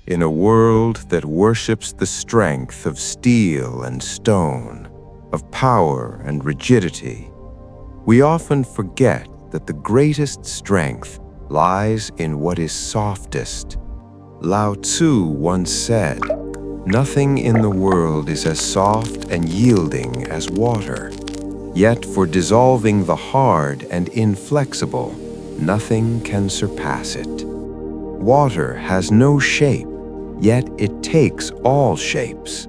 In a world that worships the strength of steel and stone, of power and rigidity, we often forget that the greatest strength lies in what is softest. Lao Tzu once said, "Nothing in the world is as soft and yielding as water. Yet for dissolving the hard and inflexible, nothing can surpass it." Water has no shape, yet it takes all shapes.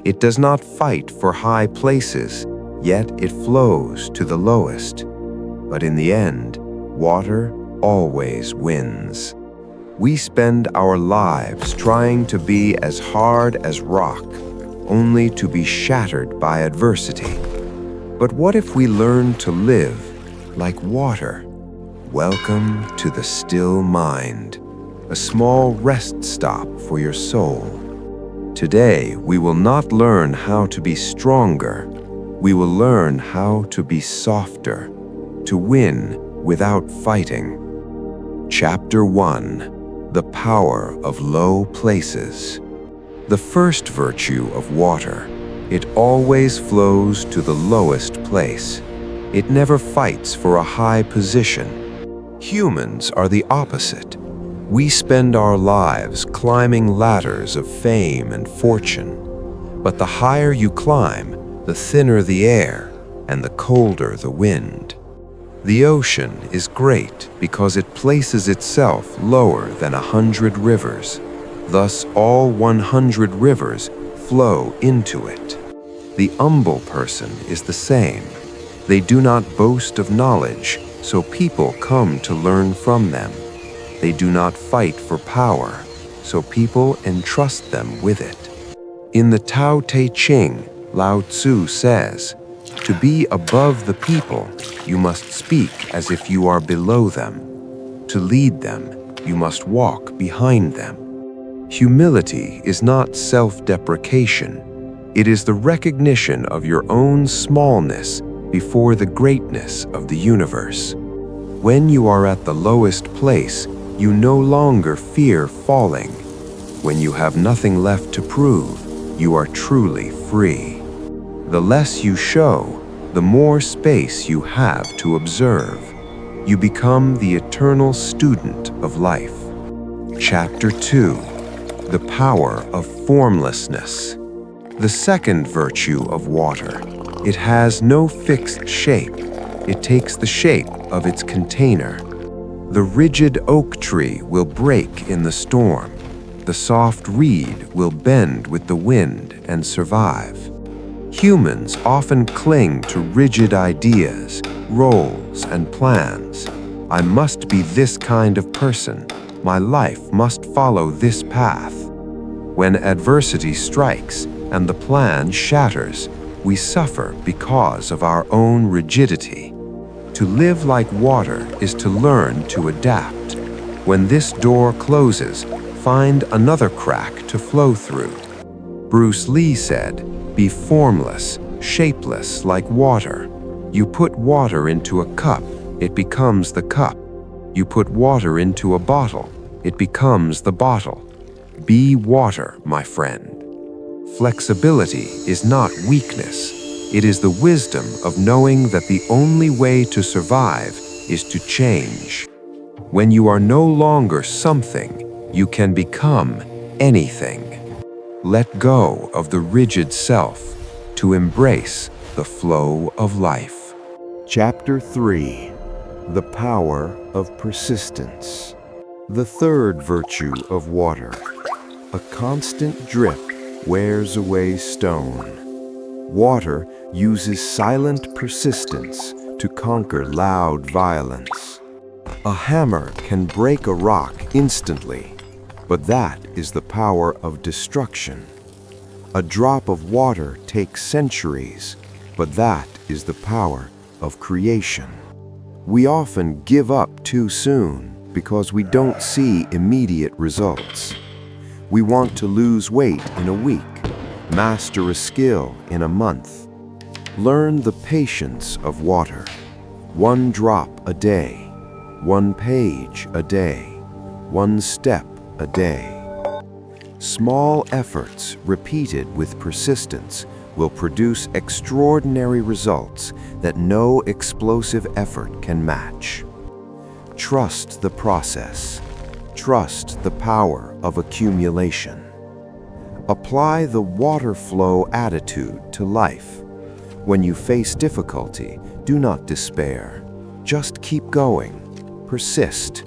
It does not fight for high places, yet it flows to the lowest. But in the end, water always wins. We spend our lives trying to be as hard as rock, only to be shattered by adversity. But what if we learn to live like water? Welcome to the still mind, a small rest stop for your soul. Today, we will not learn how to be stronger. We will learn how to be softer, to win without fighting. Chapter 1. The Power of Low Places. The first virtue of water. It always flows to the lowest place. It never fights for a high position. Humans are the opposite. We spend our lives climbing ladders of fame and fortune. But the higher you climb, the thinner the air and the colder the wind. The ocean is great because it places itself lower than 100 rivers. Thus, all 100 rivers flow into it. The humble person is the same. They do not boast of knowledge, so people come to learn from them. They do not fight for power, so people entrust them with it. In the Tao Te Ching, Lao Tzu says, "To be above the people, you must speak as if you are below them. To lead them, you must walk behind them." Humility is not self-deprecation. It is the recognition of your own smallness before the greatness of the universe. When you are at the lowest place, you no longer fear falling. When you have nothing left to prove, you are truly free. The less you show, the more space you have to observe. You become the eternal student of life. Chapter 2. The Power of Formlessness. The second virtue of water. It has no fixed shape. It takes the shape of its container. The rigid oak tree will break in the storm. The soft reed will bend with the wind and survive. Humans often cling to rigid ideas, roles, and plans. I must be this kind of person. My life must follow this path. When adversity strikes and the plan shatters, we suffer because of our own rigidity. To live like water is to learn to adapt. When this door closes, find another crack to flow through. Bruce Lee said, "Be formless, shapeless like water. You put water into a cup, it becomes the cup. You put water into a bottle, it becomes the bottle. Be water, my friend." Flexibility is not weakness. It is the wisdom of knowing that the only way to survive is to change. When you are no longer something, you can become anything. Let go of the rigid self to embrace the flow of life. Chapter 3. The Power of Persistence. The third virtue of water. A constant drip wears away stone. Water uses silent persistence to conquer loud violence. A hammer can break a rock instantly, but that is the power of destruction. A drop of water takes centuries, but that is the power of creation. We often give up too soon because we don't see immediate results. We want to lose weight in a week, master a skill in a month. Learn the patience of water. One drop a day, one page a day, one step a day. Small efforts repeated with persistence will produce extraordinary results that no explosive effort can match. Trust the process. Trust the power of accumulation. Apply the water flow attitude to life. When you face difficulty, do not despair. Just keep going. Persist.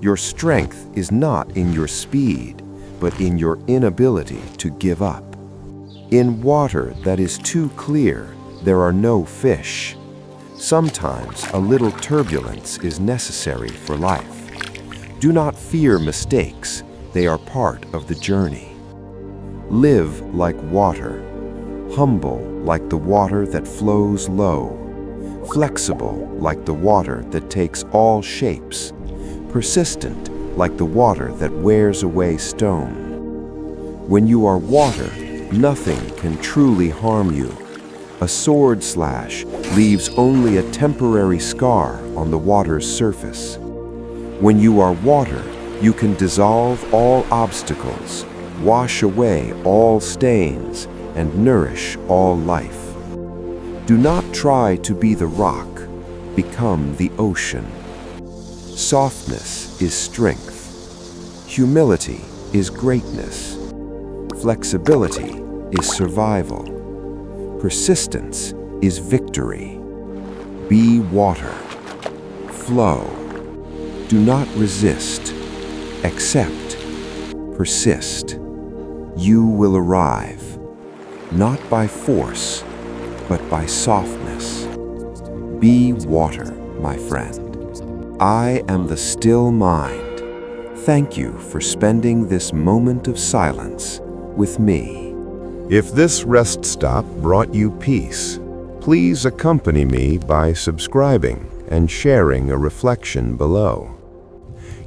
Your strength is not in your speed, but in your inability to give up. In water that is too clear, there are no fish. Sometimes a little turbulence is necessary for life. Do not fear mistakes. They are part of the journey. Live like water. Humble like the water that flows low. Flexible like the water that takes all shapes. Persistent like the water that wears away stone. When you are water, nothing can truly harm you. A sword slash leaves only a temporary scar on the water's surface. When you are water, you can dissolve all obstacles, wash away all stains, and nourish all life. Do not try to be the rock, become the ocean. Softness is strength. Humility is greatness. Flexibility is survival. Persistence is victory. Be water. Flow. Do not resist. Accept. Persist. You will arrive, not by force, but by softness. Be water, my friend. I am the still mind. Thank you for spending this moment of silence with me. If this rest stop brought you peace, please accompany me by subscribing and sharing a reflection below.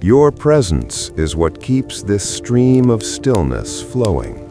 Your presence is what keeps this stream of stillness flowing.